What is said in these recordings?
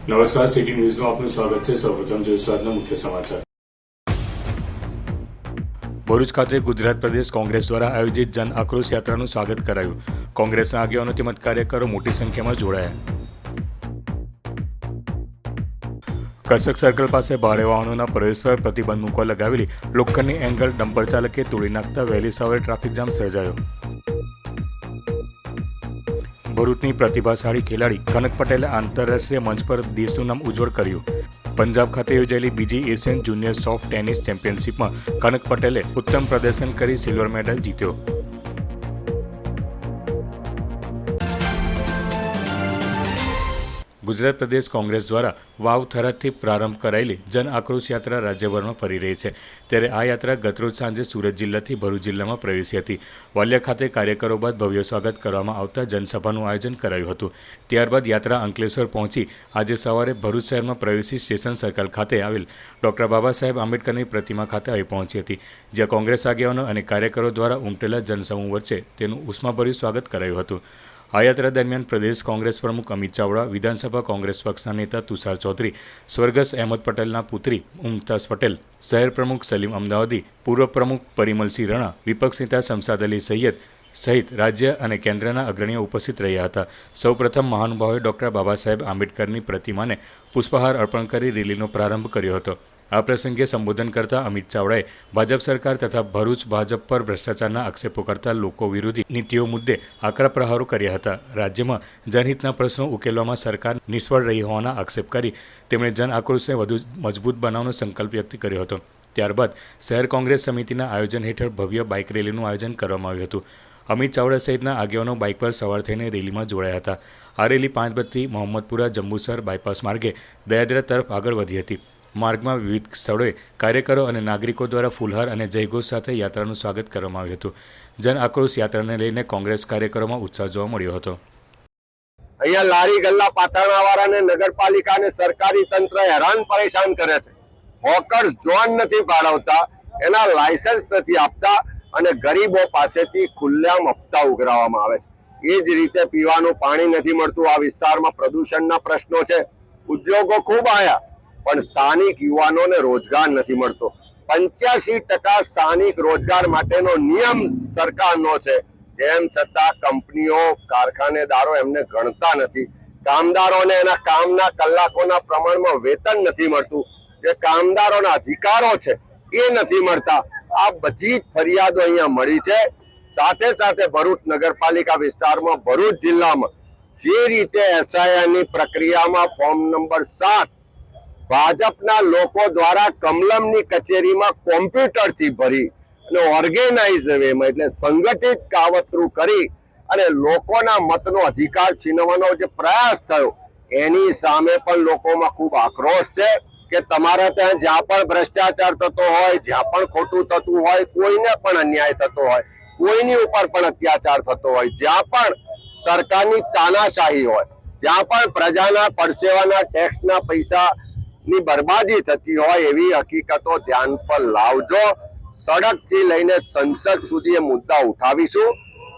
નમસ્કાર, સિટી ન્યૂઝમાં આપનું સ્વાગત છે. સૌપ્રથમ જોઈશું આજના મુખ્ય સમાચાર. ભરૂચ ખાતે ગુજરાત પ્રદેશ કોંગ્રેસ દ્વારા આયોજિત જન આક્રોશ યાત્રાનું સ્વાગત કરાયું. કોંગ્રેસના આગેવાનો તેમજ કાર્યકરો મોટી સંખ્યામાં જોડાયા. કસક સર્કલ પાસે ભારે વાહનોના પ્રવેશ પર પ્રતિબંધ મૂકવા લગાવેલી લોખંડની એંગલ ડમ્પર ચાલકે તોડી નાખતા વહેલી સવારે ટ્રાફિક જામ સર્જાયો. ભરૂચની પ્રતિભાશાળી ખેલાડી કનક પટેલે આંતરરાષ્ટ્રીય મંચ પર દેશનું નામ ઉજ્જવળ કર્યું. પંજાબ ખાતે યોજાયેલી બીજી એશિયન જુનિયર સોફ્ટ ટેનિસ ચેમ્પિયનશિપમાં કનક પટેલે ઉત્તમ પ્રદર્શન કરી સિલ્વર મેડલ જીત્યો. ગુજરાત પ્રદેશ કોંગ્રેસ દ્વારા વાવ થરાદથી પ્રારંભ કરાયેલી જન આક્રોશ યાત્રા રાજ્યભરમાં ફરી રહી છે. ત્યારે આ યાત્રા ગતરોજ સાંજે સુરત જિલ્લાથી ભરૂચ જિલ્લામાં પ્રવેશી હતી. વાલિયા ખાતે કાર્યકરો બાદ ભવ્ય સ્વાગત કરવામાં આવતા જનસભાનું આયોજન કરાયું હતું. ત્યારબાદ યાત્રા અંકલેશ્વર પહોંચી આજે સવારે ભરૂચ શહેરમાં પ્રવેશી સ્ટેશન સર્કલ ખાતે આવેલ ડોક્ટર બાબા સાહેબ આંબેડકરની પ્રતિમા ખાતે આવી પહોંચી હતી, જ્યાં કોંગ્રેસ આગેવાનો અને કાર્યકરો દ્વારા ઉમટેલા જનસમૂહ વચ્ચે તેનું ઉષ્માભર્યું સ્વાગત કરાયું હતું. આ યાત્રા દરમિયાન પ્રદેશ કોંગ્રેસ પ્રમુખ અમિત ચાવડા, વિધાનસભા કોંગ્રેસ પક્ષના નેતા તુષાર ચૌધરી, સ્વર્ગસ્થ અહેમદ પટેલના પુત્રી મુમતાઝ પટેલ, શહેર પ્રમુખ સલીમ અમદાવાદી, પૂર્વ પ્રમુખ પરિમલસિંહ રણા, વિપક્ષ નેતા શમશાદ અલી સૈયદ સહિત રાજ્ય અને કેન્દ્રના અગ્રણીઓ ઉપસ્થિત રહ્યા હતા. સૌપ્રથમ મહાનુભાવોએ ડોક્ટર બાબા સાહેબ આંબેડકરની પ્રતિમાને પુષ્પહાર અર્પણ કરી રેલીનો પ્રારંભ કર્યો હતો. આ પ્રસંગે સંબોધન કરતા અમિત ચાવડાએ ભાજપ સરકાર તથા ભરૂચ ભાજપ પર ભ્રષ્ટાચારના આક્ષેપો કરતા લોકો વિરોધી નીતિઓ મુદ્દે આકરા પ્રહારો કર્યા હતા. રાજ્યમાં જનહિતના પ્રશ્નો ઉકેલવામાં સરકાર નિષ્ફળ રહી હોવાના આક્ષેપ કરી તેમણે જન આક્રોશને વધુ મજબૂત બનાવવાનો સંકલ્પ વ્યક્ત કર્યો હતો. ત્યારબાદ શહેર કોંગ્રેસ સમિતિના આયોજન હેઠળ ભવ્ય બાઇક રેલીનું આયોજન કરવામાં આવ્યું હતું. અમિત ચાવડા સહિતના આગેવાનો બાઇક પર સવાર થઈને રેલીમાં જોડાયા હતા. આ રેલી 5 બજથી મોહમ્મદપુરા જંબુસર બાયપાસ માર્ગે દયાદરા તરફ આગળ વધી હતી. માર્ગમાં વિવિધ સ્થળોએ કાર્યકરો અને નાગરિકો દ્વારા ફૂલહાર અને જયઘોષ સાથે યાત્રાનું સ્વાગત કરવામાં આવ્યું હતું. જન આક્રોશ યાત્રાને લઈને કોંગ્રેસ કાર્યકરોમાં ઉત્સાહ જોવા મળ્યો હતો. અહીંયા લારી ગલ્લા પાથરણાવાળાને નગરપાલિકા અને સરકારી તંત્ર હેરાન પરેશાન કરે છે. હોકર્સ ઝોન નથી ફાળવતા, એના લાયસન્સ નથી આપતા અને ગરીબો પાસેથી ખુલ્લેઆમ હપ્તા ઉઘરાવવામાં આવે છે. એ જ રીતે પીવાનું પાણી નથી મળતું. આ વિસ્તારમાં પ્રદૂષણના પ્રશ્નો છે. ઉદ્યોગો ખૂબ આવ્યા પણ સ્થાનિક યુવાનોને રોજગાર નથી મળતો. 85% સ્થાનિક રોજગાર માટેનો નિયમ સરકારનો છે, તેમ છતાં કંપનીઓ કારખાનેદારો એમને ગણતા નથી. કામદારોને એના કામના કલાકોના પ્રમાણમાં વેતન નથી મળતું. જે કામદારોના અધિકારો છે એ નથી મળતા. આ બધી જ ફરિયાદો અહીંયા મળી છે. સાથે સાથે ભરૂચ નગરપાલિકા વિસ્તારમાં ભરૂચ જિલ્લામાં જે રીતે એસઆઈઆરની પ્રક્રિયામાં ફોર્મ નંબર 7 ભાજપના લોકો દ્વારા કમલમની કચેરીમાં કોમ્પ્યુટરથી ભરી અને ઓર્ગેનાઇઝ વેમાં એટલે સંગઠિત કાવતરું કરી અને લોકોના મતનો અધિકાર છીનવવાનો જે પ્રયાસ થયો એની સામે પણ લોકોમાં ખૂબ આક્રોશ છે કે તમારા ત્યાં જ્યાં પણ ભ્રષ્ટાચાર થતો હોય, જ્યાં પણ ખોટું થતું હોય, કોઈને પણ અન્યાય થતો હોય, કોઈની ઉપર પણ અત્યાચાર થતો હોય, જ્યાં પણ સરકારની તાનાશાહી હોય, જ્યાં પણ પ્રજાના પરસેવાના ટેક્સના પૈસા ની બરબાદી થતી હોય એવી હકીકતો ધ્યાન પર લાવજો. સડકથી લઈને સંસદ સુધી એ મુદ્દા ઉઠાવીશું.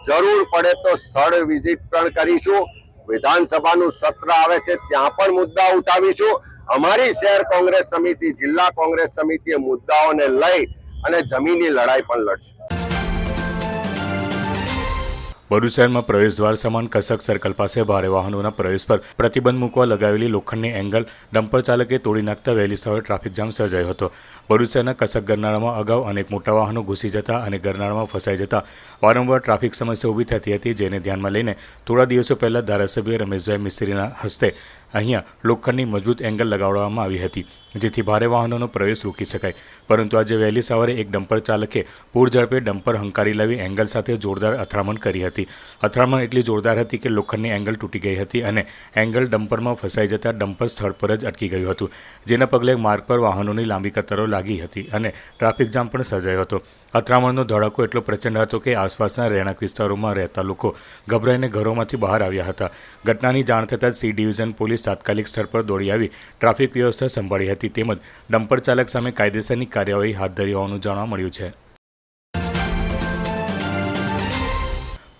જરૂર પડે તો સ્થળ વિઝિટ પણ કરીશું. વિધાનસભાનું સત્ર આવે છે ત્યાં પણ મુદ્દા ઉઠાવીશું. અમારી શહેર કોંગ્રેસ સમિતિ, જિલ્લા કોંગ્રેસ સમિતિ મુદ્દાઓને લઈ અને જમીની લડાઈ પણ લડશે. ભરૂચ શહેરમાં પ્રવેશદ્વાર સમાન કસક સર્કલ પાસે ભારે વાહનોના પ્રવેશ પર પ્રતિબંધ મૂકવા લગાવેલી લોખંડની એંગલ ડમ્પર ચાલકે તોડી નાખતા વહેલી સવારે ટ્રાફિક જામ સર્જાયો હતો. ભરૂચ શહેરના કસક ગરનાળામાં અગાઉ અનેક મોટા વાહનો ઘૂસી જતા અને ગરનાળામાં ફસાઈ જતા વારંવાર ટ્રાફિક સમસ્યા ઊભી થતી હતી, જેને ધ્યાનમાં લઈને થોડા દિવસો પહેલાં ધારાસભ્ય રમેશભાઈ મિસ્ત્રીના હસ્તે અહીંયા લોખંડની મજબૂત એંગલ લગાવવામાં આવી હતી, જેથી ભારે વાહનોનો પ્રવેશ રોકી શકાય. પરંતુ આજે વહેલી સવારે એક ડમ્પર ચાલકે પૂર ઝડપે ડમ્પર હંકારી લાવી એંગલ સાથે જોરદાર અથડામણ કરી હતી. અથડામણ એટલી જોરદાર હતી કે લોખંડની એંગલ તૂટી ગઈ હતી અને એંગલ ડમ્પરમાં ફસાઈ જતા ડમ્પર સ્થળ પર જ અટકી ગયું હતું, જેના પગલે માર્ગ પર વાહનોની લાંબી કતારો લાગી હતી અને ટ્રાફિક જામ પણ સર્જાયો હતો. અથડામણનો ધડાકો એટલો પ્રચંડ હતો કે આસપાસના રહેણાંક વિસ્તારોમાં રહેતા લોકો ગભરાઈને ઘરોમાંથી બહાર આવ્યા હતા. ઘટનાની જાણ થતાં જ સી ડિવિઝન પોલીસ તાત્કાલિક સ્થળ પર દોડી આવી ટ્રાફિક વ્યવસ્થા સંભાળી હતી, તેમજ ડમ્પર ચાલક સામે કાયદેસરની કાર્યવાહી હાથ ધરી હોવાનું જાણવા મળ્યું છે.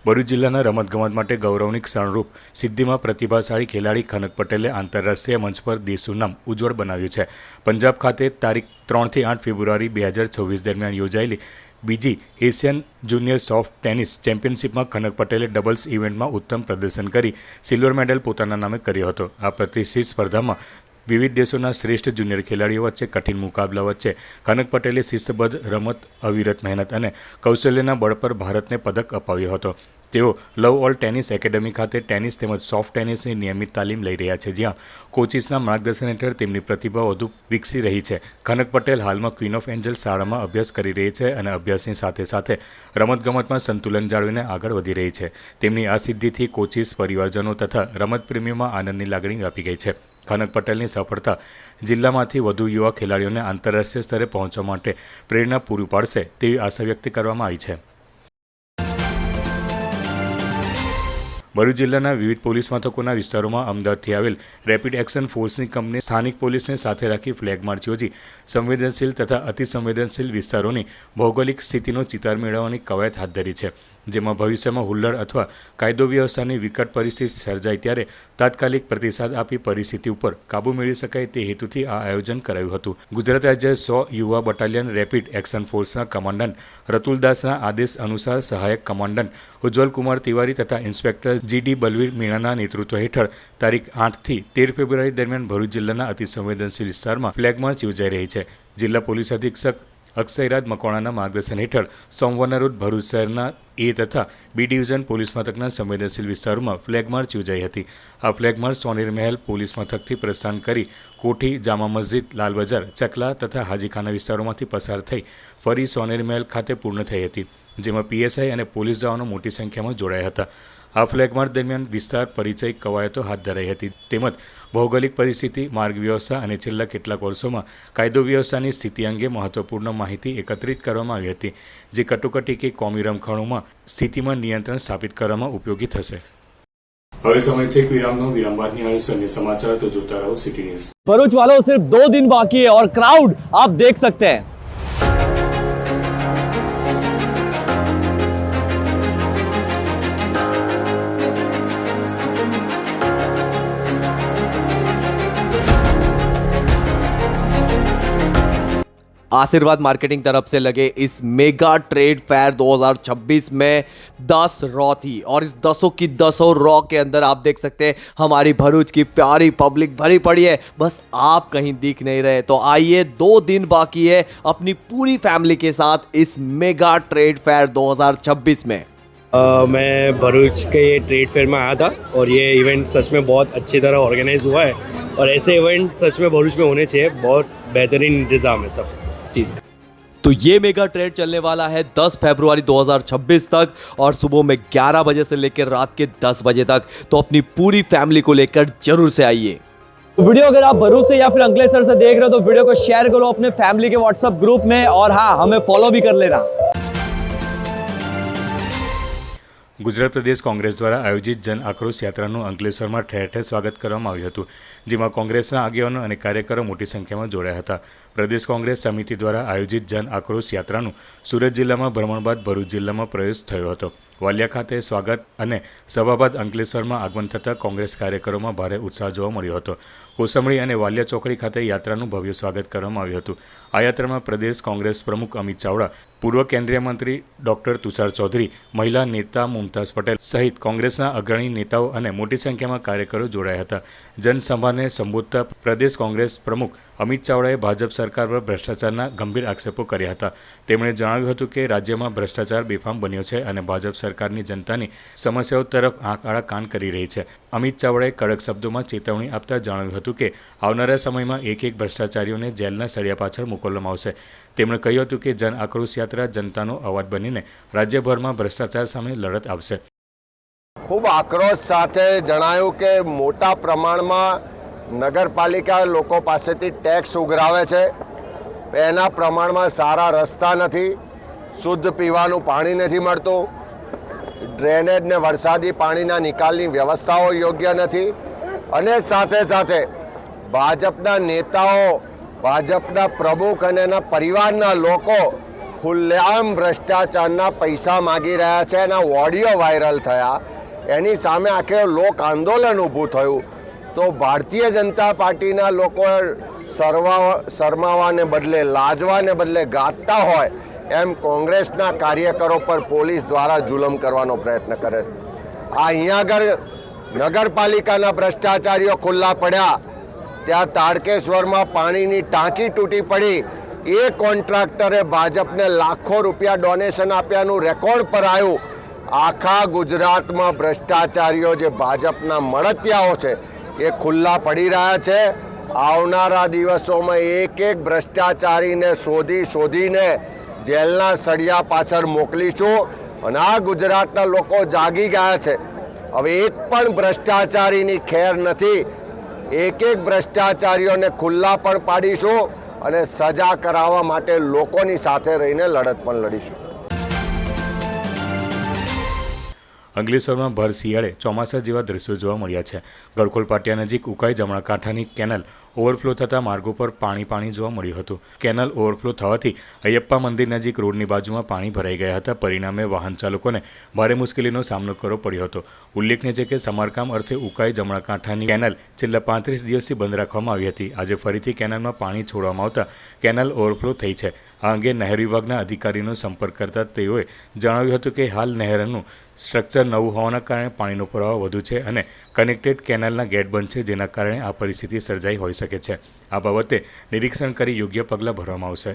ભરૂચ જિલ્લાના રમતગમત માટે ગૌરવની ક્ષણરૂપ સિદ્ધિમાં પ્રતિભાશાળી ખેલાડી કનક પટેલે આંતરરાષ્ટ્રીય મંચ પર દેશનું નામ ઉજ્જવળ બનાવ્યું છે. પંજાબ ખાતે તારીખ 3 થી 8 ફેબ્રુઆરી 2026 દરમિયાન યોજાયેલી બીજી એશિયન જુનિયર સોફ્ટ ટેનિસ ચેમ્પિયનશિપમાં કનક પટેલે ડબલ્સ ઇવેન્ટમાં ઉત્તમ પ્રદર્શન કરી સિલ્વર મેડલ પોતાના નામે કર્યો હતો. આ પ્રતિષ્ઠિત સ્પર્ધામાં વિવિધ દેશોના શ્રેષ્ઠ જુનિયર ખેલાડીઓ વચ્ચે કઠિન મુકાબલા વચ્ચે કનક પટેલે શિસ્તબદ્ધ રમત, અવિરત મહેનત અને કૌશલ્યના બળ પર ભારતને પદક અપાવ્યો હતો. તેઓ લવ ઓલ ટેનિસ એકેડમી ખાતે ટેનિસ તેમજ સોફ્ટ ટેનિસની નિયમિત તાલીમ લઈ રહ્યા છે, જ્યાં કોચિસના માર્ગદર્શન હેઠળ તેમની પ્રતિભા વધુ વિકસી રહી છે. કનક પટેલ હાલમાં ક્વીન ઓફ એન્જલ શાળામાં અભ્યાસ કરી રહી છે અને અભ્યાસની સાથે સાથે રમતગમતમાં સંતુલન જાળવીને આગળ વધી રહી છે. તેમની આ સિદ્ધિથી કોચિસ, પરિવારજનો તથા રમતપ્રેમીઓમાં આનંદની લાગણી વ્યાપી ગઈ છે. કનક પટેલની સફળતા જિલ્લામાંથી વધુ યુવા ખેલાડીઓને આંતરરાષ્ટ્રીય સ્તરે પહોંચવા માટે પ્રેરણા પૂરી પાડશે તેવી આશા વ્યક્ત કરવામાં આવી છે. ભરૂચ જિલ્લાના વિવિધ પોલીસ મથકોના વિસ્તારોમાં અમદાવાદથી આવેલ રેપિડ એક્શન ફોર્સની કંપની સ્થાનિક પોલીસને સાથે રાખી ફ્લેગ માર્ચ યોજી સંવેદનશીલ તથા અતિસંવેદનશીલ વિસ્તારોની ભૌગોલિક સ્થિતિનો ચિતાર મેળવવાની કવાયત હાથ ધરી છે, જેમાં ભવિષ્યમાં હુલ્લડ અથવા કાયદો વ્યવસ્થાની વિકટ પરિસ્થિતિ સર્જાય ત્યારે તાત્કાલિક પ્રતિસાદ આપી પરિસ્થિતિ ઉપર કાબૂ મેળવી શકાય તે હેતુથી આ આયોજન કરાયું હતું. ગુજરાત રાજ્ય 100 યુવા બટાલિયન રેપિડ એક્શન ફોર્સના કમાન્ડન્ટ રતુલદાસના આદેશ અનુસાર સહાયક કમાન્ડન્ટ ઉજ્જવલકુમાર તિવારી તથા ઇન્સ્પેક્ટર GD બલવીર મીણાના નેતૃત્વ હેઠળ તારીખ 8 થી 13 ફેબ્રુઆરી દરમિયાન ભરૂચ જિલ્લાના અતિસંવેદનશીલ વિસ્તારમાં ફ્લેગ માર્ચ યોજાઈ રહી છે. જિલ્લા પોલીસ અધિક્ષક અક્ષયરાજ મકવાણાના માર્ગદર્શન હેઠળ સોમવારના રોજ ભરૂચ શહેરના A તથા B ડિવિઝન પોલીસ મથકના સંવેદનશીલ વિસ્તારોમાં ફ્લેગ માર્ચ યોજાઈ હતી. આ ફ્લેગ માર્ચ સોનેર મહેલ પોલીસ મથકથી પ્રસ્થાન કરી કોઠી, જામા મસ્જિદ, લાલ બજાર, ચકલા તથા હાજીખાના વિસ્તારોમાંથી પસાર થઈ ફરી સોનેર મહેલ ખાતે પૂર્ણ થઈ હતી, જેમાં PSI અને પોલીસ જવાનો મોટી સંખ્યામાં જોડાયા હતા. આ ફ્લેગ માર્ચ દરમિયાન વિસ્તાર પરિચય કવાયતો હાથ ધરાઈ હતી, તેમજ ભૌગોલિક પરિસ્થિતિ, માર્ગ વ્યવસ્થા અને છેલ્લા કેટલાક વર્ષોમાં કાયદો વ્યવસ્થાની સ્થિતિ અંગે મહત્વપૂર્ણ માહિતી એકત્રિત કરવામાં આવી હતી, જે કટોકટી કે કોમી રમખાણોમાં સ્થિતિમાં નિયંત્રણ સ્થાપિત કરવામાં ઉપયોગી થશે. હવે સમય છે વિરામનો. વિરામ બાદ નિહાળીશું અન્ય સમાચાર, તો જોતા રહો સિટી ન્યૂઝ. भरूच वालों सिर्फ 2 दिन बाकी है और क्राउड आप देख सकते हैं. आशीर्वाद मार्केटिंग तरफ से लगे इस मेगा ट्रेड फेयर 2026 में 10 रॉ थी और इस 10 की 10 रॉ के अंदर आप देख सकते हैं हमारी भरूच की प्यारी पब्लिक भरी पड़ी है, बस आप कहीं दिख नहीं रहे. तो आइए, 2 दिन बाकी है अपनी पूरी फैमिली के साथ इस मेगा ट्रेड फेयर 2026 में. मैं भरूच के ये ट्रेड फेयर में आया था और ये इवेंट सच में बहुत अच्छी तरह ऑर्गेनाइज हुआ है और ऐसे इवेंट सच में भरूच में होने चाहिए. बहुत बेहतरीन इंतज़ाम है सब चीज़ का. तो ये मेगा ट्रेड चलने वाला है 10 फरवरी 2026 तक और सुबह में 11 बजे से लेकर रात के 10 बजे तक. तो अपनी पूरी फैमिली को लेकर जरूर से आइए. वीडियो अगर आप भरूच से या फिर अंकलेश्वर से देख रहे हो तो वीडियो को शेयर करो अपने फैमिली के व्हाट्सएप ग्रुप में और हाँ, हमें फॉलो भी कर लेना. ગુજરાત પ્રદેશ કોંગ્રેસ દ્વારા આયોજિત જન આક્રોશ યાત્રાનું અંકલેશ્વરમાં ઠેર ઠેર સ્વાગત કરવામાં આવ્યું હતું, જેમાં કોંગ્રેસના આગેવાનો અને કાર્યકરો મોટી સંખ્યામાં જોડાયા હતા. પ્રદેશ કોંગ્રેસ સમિતિ દ્વારા આયોજિત જન આક્રોશ યાત્રાનું સુરત જિલ્લામાં ભ્રમણ બાદ ભરૂચ જિલ્લામાં પ્રવેશ થયો હતો. વાલિયા ખાતે સ્વાગત અને સભા બાદ અંકલેશ્વરમાં આગમન થતાં કોંગ્રેસ કાર્યકરોમાં ભારે ઉત્સાહ જોવા મળ્યો હતો. કોસંબડી અને વાલિયા ચોકડી ખાતે યાત્રાનું ભવ્ય સ્વાગત કરવામાં આવ્યું હતું. આ યાત્રામાં પ્રદેશ કોંગ્રેસ પ્રમુખ અમિત ચાવડા, પૂર્વ કેન્દ્રીય મંત્રી ડોક્ટર તુષાર ચૌધરી, મહિલા નેતા મુમતાઝ પટેલ સહિત કોંગ્રેસના અગ્રણી નેતાઓ અને મોટી સંખ્યામાં કાર્યકરો જોડાયા હતા. જનસભાને સંબોધતા પ્રદેશ કોંગ્રેસ પ્રમુખ અમિત ચાવડાએ ભાજપ સરકાર પર ભ્રષ્ટાચારના ગંભીર આક્ષેપો કર્યા હતા. તેમણે જણાવ્યું હતું કે રાજ્યમાં ભ્રષ્ટાચાર બેફામ બન્યો છે અને ભાજપ સરકારની જનતાની સમસ્યાઓ તરફ આંખ આડા કાન કરી રહી છે. અમિત ચાવડાએ કડક શબ્દોમાં ચેતવણી આપતા જણાવ્યું હતું કે આવનારા સમયમાં એક ભ્રષ્ટાચારીઓને જેલના સળિયા પાછળ મોકલવામાં આવશે. તેમણે કહ્યું હતું કે જન આક્રોશ યાત્રા જનતાનો અવાજ બનીને રાજ્યભરમાં ભ્રષ્ટાચાર સામે લડત આપશે. ખૂબ આક્રોશ સાથે જણાયું કે મોટા પ્રમાણમાં નગરપાલિકા લોકો પાસેથી ટેક્સ ઉઘરાવે છે, એના પ્રમાણમાં સારા રસ્તા નથી, શુદ્ધ પીવાનું પાણી નથી મળતું, ડ્રેનેજ ને વરસાદી પાણીના નિકાલની વ્યવસ્થાઓ યોગ્ય નથી અને સાથે સાથે ભાજપના નેતાઓ, ભાજપના પ્રમુખ અને એના પરિવારના લોકો ખુલ્લેઆમ ભ્રષ્ટાચારના પૈસા માગી રહ્યા છે, એના ઓડિયો વાયરલ થયા, એની સામે આખે લોક આંદોલન ઊભું થયું. તો ભારતીય જનતા પાર્ટીના લોકો શરમાવાને બદલે, લાજવાને બદલે ગાતા હોય એમ કોંગ્રેસના કાર્યકરો પર પોલીસ દ્વારા જુલમ કરવાનો પ્રયત્ન કરે છે. અહીંયા આગળ નગરપાલિકાના ભ્રષ્ટાચારીઓ ખુલ્લા પડ્યા, ત્યાં તાડકેશ્વરમાં પાણીની ટાંકી તૂટી પડી, એ કોન્ટ્રાક્ટરે ભાજપને લાખો રૂપિયા ડોનેશન આપ્યાનું રેકોર્ડ પર આવ્યું. આખા ગુજરાતમાં ભ્રષ્ટાચારીઓ જે ભાજપના મળતિયાઓ છે એ ખુલ્લા પડી રહ્યા છે. આવનારા દિવસોમાં એક એક ભ્રષ્ટાચારીને શોધીને જેલના સળિયા પાછળ મોકલીશું. અને આ ગુજરાતના લોકો જાગી ગયા છે. હવે એક પણ ભ્રષ્ટાચારીની ખેર નથી. એક ભ્રષ્ટાચારીઓને ખુલ્લા પણ પાડીશું અને સજા કરાવવા માટે લોકોની સાથે રહીને લડત પણ લડીશું. અંકલેશ્વરમાં ભર શિયાળે ચોમાસા જેવા દ્રશ્યો જોવા મળ્યા છે. ગળખોલ પાટિયા નજીક ઉકાઈ જમણા કાંઠાની કેનલ ઓવરફ્લો થતાં માર્ગો પર પાણી જોવા મળ્યું હતું. કેનલ ઓવરફ્લો થવાથી અયપ્પા મંદિર નજીક રોડની બાજુમાં પાણી ભરાઈ ગયા હતા. પરિણામે વાહન ચાલકોને ભારે મુશ્કેલીનો સામનો કરવો પડ્યો હતો. ઉલ્લેખનીય છે કે સમારકામ અર્થે ઉકાઈ જમણા કાંઠાની કેનલ છેલ્લા 35 દિવસથી બંધ રાખવામાં આવી હતી. આજે ફરીથી કેનલમાં પાણી છોડવામાં આવતા કેનલ ઓવરફ્લો થઈ છે. આ અંગે નહેર વિભાગના અધિકારીનો સંપર્ક કરતા તેઓએ જણાવ્યું હતું કે હાલ નહેરનું સ્ટ્રક્ચર નવું હોવાના કારણે પાણીનો પ્રવાહ વધુ છે અને કનેક્ટેડ કેનલના ગેટ બંધ છે, જેના કારણે આ પરિસ્થિતિ સર્જાઈ હોઈ શકે છે. આ બાબતે નિરીક્ષણ કરી યોગ્ય પગલાં ભરવામાં આવશે.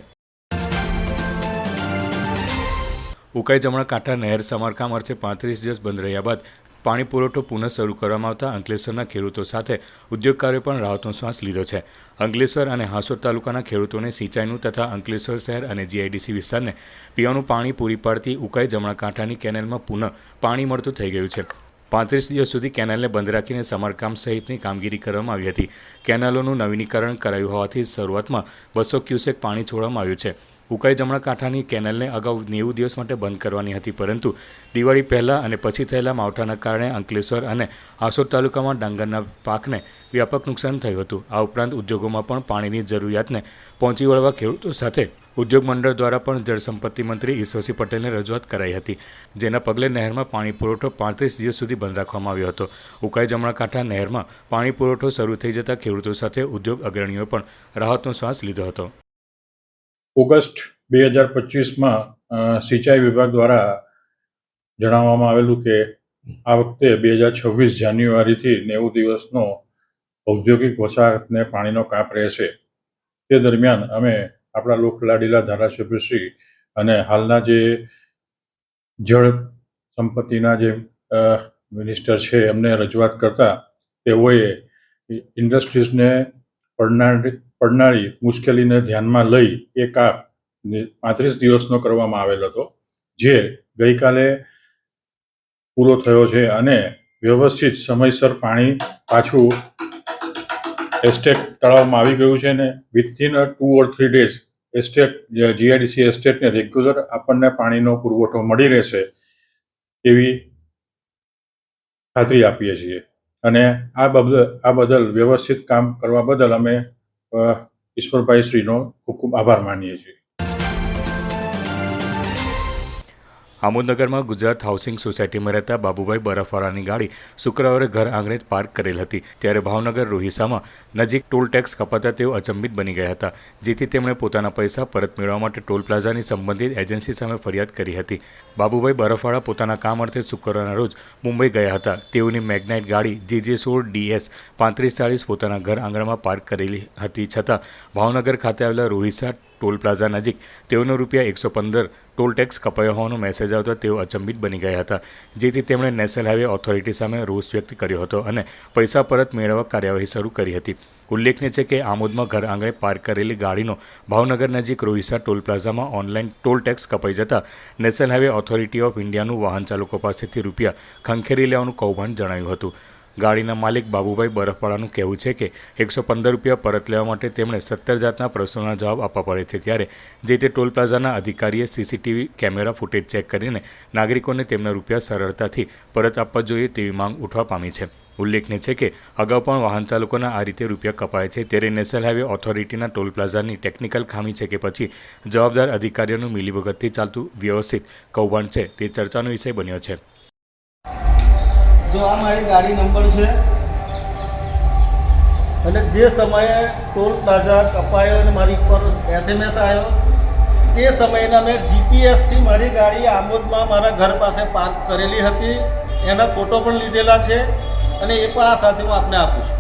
ઉકાઈ જમણા કાંઠા નહેર સમારકામ અર્થે 35 દિવસ બંધ રહ્યા બાદ પાણી પુરવઠો પુનઃ શરૂ કરવામાં આવતા અંકલેશ્વરના ખેડૂતો સાથે ઉદ્યોગકારોએ પણ રાહતનો શ્વાસ લીધો છે. અંકલેશ્વર અને હાસોદ તાલુકાના ખેડૂતોને સિંચાઈનું તથા અંકલેશ્વર શહેર અને જીઆઈડીસી વિસ્તારને પીવાનું પાણી પૂરી પાડતી ઉકાઈ જમણા કાંઠાની કેનેલમાં પુનઃ પાણી મળતું થઈ ગયું છે. 35 દિવસ સુધી કેનાલને બંધ રાખીને સમારકામ સહિતની કામગીરી કરવામાં આવી હતી. કેનાલોનું નવીનીકરણ કરાયું હોવાથી શરૂઆતમાં 200 ક્યુસેક પાણી છોડવામાં આવ્યું છે. ઉકાઈ જમણા કાંઠાની કેનાલને અગાઉ 90 દિવસ માટે બંધ કરવાની હતી, પરંતુ દિવાળી પહેલાં અને પછી થયેલા માવઠાના કારણે અંકલેશ્વર અને આસોદ તાલુકામાં ડાંગરના પાકને વ્યાપક નુકસાન થયું હતું. આ ઉપરાંત ઉદ્યોગોમાં પણ પાણીની જરૂરિયાતને પહોંચી વળવા ખેડૂતો સાથે ઉદ્યોગ મંડળ દ્વારા પણ જળસંપત્તિ મંત્રી ઈશ્વરસિંહ પટેલને રજૂઆત કરાઈ હતી, જેના પગલે નહેરમાં પાણી પુરવઠો 35 દિવસ સુધી બંધ રાખવામાં આવ્યો હતો. ઉકાઈ જમણા કાંઠા નહેરમાં પાણી પુરવઠો શરૂ થઈ જતાં ખેડૂતો સાથે ઉદ્યોગ અગ્રણીઓએ પણ રાહતનો શ્વાસ લીધો હતો. ઓગસ્ટ 2025માં સિંચાઈ વિભાગ દ્વારા જણાવવામાં આવેલું કે આ વખતે 2026 જાન્યુઆરીથી 90 દિવસનો ઔદ્યોગિક વસાહતને પાણીનો કાપ રહેશે. તે દરમિયાન અમે આપણા લોકલાડીલા ધારાસભ્યશ્રી અને હાલના જે જળ સંપત્તિના જે મિનિસ્ટર છે એમને રજૂઆત કરતા તેઓએ ઇન્ડસ્ટ્રીઝને પડનારી મુશ્કેલીને ધ્યાનમાં લઈ એ કાપ 35 દિવસનો કરવામાં આવેલ હતો, જે ગઈકાલે પૂરો થયો છે અને વ્યવસ્થિત સમયસર પાણી પાછું એસ્ટેટ તળાવમાં આવી ગયું છે. ને within 2 or 3 days estate GIDC એસ્ટેટને રેગ્યુલર આપણને પાણીનો પુરવઠો મળી રહેશે એવી ખાતરી આપીએ છીએ. અને આ બદલ વ્યવસ્થિત કામ કરવા બદલ અમે ઈશ્વરભાઈ શ્રીનો ખૂબ ખૂબ આભાર માનીએ છીએ. આમોદનગરમાં ગુજરાત હાઉસિંગ સોસાયટીમાં રહેતા બાબુભાઈ બરફવાળાની ગાડી શુક્રવારે ઘર આંગણે જ પાર્ક કરેલ હતી. ત્યારે ભાવનગર રોહિસામાં નજીક ટોલ ટેક્સ કપાતા તેઓ અચંબિત બની ગયા હતા, જેથી તેમણે પોતાના પૈસા પરત મેળવવા માટે ટોલ પ્લાઝાની સંબંધિત એજન્સી સામે ફરિયાદ કરી હતી. બાબુભાઈ બરફવાળા પોતાના કામ અર્થે શુક્રવારના રોજ મુંબઈ ગયા હતા. તેઓની મેગ્નાઇટ ગાડી JJ16DS 3540 પોતાના ઘર આંગણામાં પાર્ક કરેલી હતી, છતાં ભાવનગર ખાતે આવેલા રોહિસા ટોલ પ્લાઝા નજીક તેઓનો ₹115 ટોલ ટેક્સ કપાયો હોવાનો મેસેજ આવતા તેઓ અચંબિત બની ગયા હતા, જેથી તેમણે નેશનલ હાઈવે ઓથોરિટી સામે રોષ વ્યક્ત કર્યો હતો અને પૈસા પરત મેળવવા કાર્યવાહી શરૂ કરી હતી. ઉલ્લેખનીય છે કે આમોદમાં ઘર આંગણે પાર્ક કરેલી ગાડીનો ભાવનગર નજીક રોહિસા ટોલ પ્લાઝામાં ઓનલાઈન ટોલ ટેક્સ કપાઈ જતાં નેશનલ હાઈવે ઓથોરિટી ઓફ ઇન્ડિયાનું વાહન ચાલકો પાસેથી રૂપિયા ખંખેરી લેવાનું કૌભાંડ જણાયું હતું. ગાડીના માલિક બાબુભાઈ બરફવાળાનું કહેવું છે કે ₹115 પરત લેવા માટે તેમણે 17 જાતના પ્રશ્નોના જવાબ આપવા પડે છે. ત્યારે જે તે ટોલ પ્લાઝાના અધિકારીએ CCTV કેમેરા ફૂટેજ ચેક કરીને નાગરિકોને તેમના રૂપિયા સરળતાથી પરત આપવા જોઈએ તેવી માંગ ઉઠવા પામી છે. ઉલ્લેખનીય છે કે અગાઉ પણ વાહન ચાલકોના આ રીતે રૂપિયા કપાય છે, ત્યારે નેશનલ હાઈવે ઓથોરિટીના ટોલ પ્લાઝાની ટેકનિકલ ખામી છે કે પછી જવાબદાર અધિકારીઓનું મિલીભગતથી ચાલતું વ્યવસ્થિત કૌભાંડ છે તે ચર્ચાનો વિષય બન્યો છે. જો આ મારી ગાડી નંબર છે અને જે સમયે ટોલ પ્લાઝા કપાયો અને મારી પર SMS આવ્યો તે સમયના મેં જીપીએસથી મારી ગાડી આમોદમાં મારા ઘર પાસે પાર્ક કરેલી હતી, એના ફોટો પણ લીધેલા છે અને એ પણ આ સાથે હું આપને આપું છું.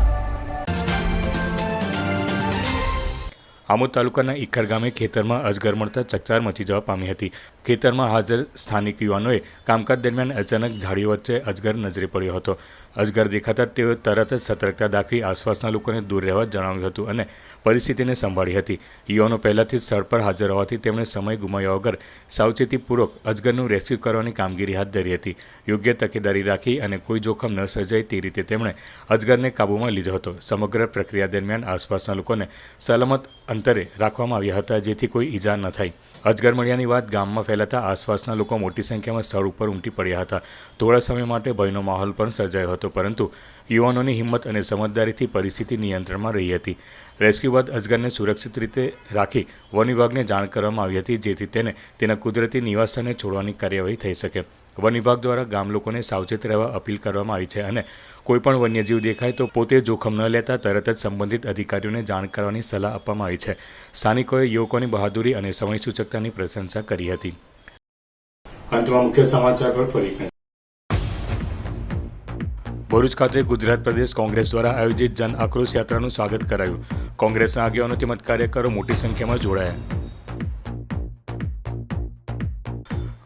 આમોદ તાલુકાના ઇખર ગામે ખેતરમાં અજગર મળતા ચકચાર મચી જવા પામી હતી. ખેતરમાં હાજર સ્થાનિક યુવાનોએ કામકાજ દરમિયાન અચાનક ઝાડીઓ વચ્ચે અજગર નજરે પડ્યો હતો. અજગર દેખાતા તેઓ તરત જ સતર્કતા દાખવી આસપાસના લોકોને દૂર રહેવા જણાવ્યું હતું અને પરિસ્થિતિને સંભાળી હતી. યુવાનો પહેલાથી જ સ્થળ પર હાજર હોવાથી તેમણે સમય ગુમાવ્યા વગર સાવચેતીપૂર્વક અજગરનું રેસ્ક્યુ કરવાની કામગીરી હાથ ધરી હતી. યોગ્ય તકેદારી રાખી અને કોઈ જોખમ ન સર્જાય તે રીતે તેમણે અજગરને કાબૂમાં લીધો હતો. સમગ્ર પ્રક્રિયા દરમિયાન આસપાસના લોકોને સલામત અંતરે રાખવામાં આવ્યા હતા, જેથી કોઈ ઈજા ન થાય. અજગર મળ્યાની વાત ગામમાં ફેલાતા આસપાસના લોકો મોટી સંખ્યામાં સ્થળ ઉપર ઉમટી પડ્યા હતા. થોડા સમય માટે ભયનો માહોલ પણ સર્જાયો હતો, પરંતુ યુવાનોની હિંમત અને સમજદારીથી પરિસ્થિતિ નિયંત્રણમાં રહી હતી. રેસ્ક્યુ બાદ અજગરને સુરક્ષિત રીતે રાખી વન વિભાગને જાણ કરવામાં આવી હતી, જેથી તેને તેના કુદરતી નિવાસસ્થાને છોડવાની કાર્યવાહી થઈ શકે. વન વિભાગ દ્વારા ગામ લોકોને સાવચેત રહેવા અપીલ કરવામાં આવી છે અને કોઈપણ વન્યજીવ દેખાય તો પોતે જોખમ ન લેતા તરત જ સંબંધિત અધિકારીઓને જાણ કરવાની સલાહ આપવામાં આવી છે. સ્થાનિકોએ યુવકોની બહાદુરી અને સમયસૂચકતાની પ્રશંસા કરી હતી. અંતમાં મુખ્ય સમાચાર પર ફરી ભરૂચ ખાતે ગુજરાત પ્રદેશ કોંગ્રેસ દ્વારા આયોજિત જન આક્રોશ યાત્રાનું સ્વાગત કરાયું. કોંગ્રેસના આગેવાનો તેમજ કાર્યકરો મોટી સંખ્યામાં જોડાયા.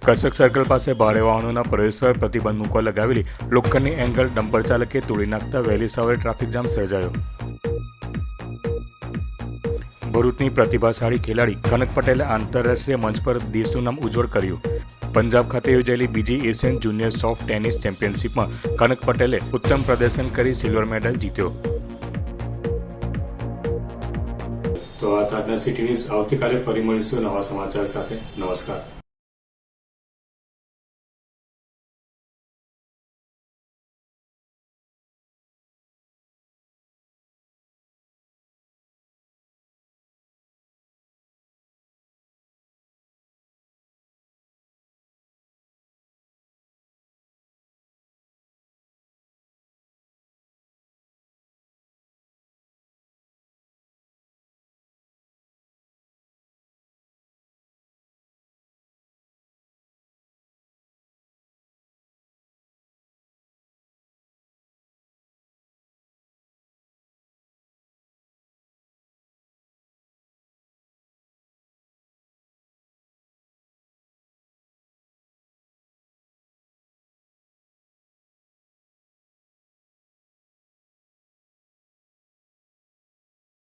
કસક સર્કલ પાસે ભારે વાહનોના પ્રવેશ પર પ્રતિબંધ મૂકવા લગાવેલી લોખંડની એંગલ ડમ્પર ચાલકે તોડી નાખતા વહેલી સવારે ટ્રાફિક જામ સર્જાયો. ભરૂચની પ્રતિભાશાળી ખેલાડી કનક પટેલે આંતરરાષ્ટ્રીય મંચ પર દેશનું નામ ઉજ્જવળ કર્યું. પંજાબ ખાતે યોજાયેલી બીજી એશિયન જુનિયર સોફ્ટ ટેનિસ ચેમ્પિયનશિપમાં કનક પટેલે ઉત્તમ પ્રદર્શન કરી સિલ્વર મેડલ જીત્યો. તો આ આજના સિટી ન્યૂઝ. આવતીકાલે ફરી મળીશું નવા સમાચાર સાથે. નમસ્કાર.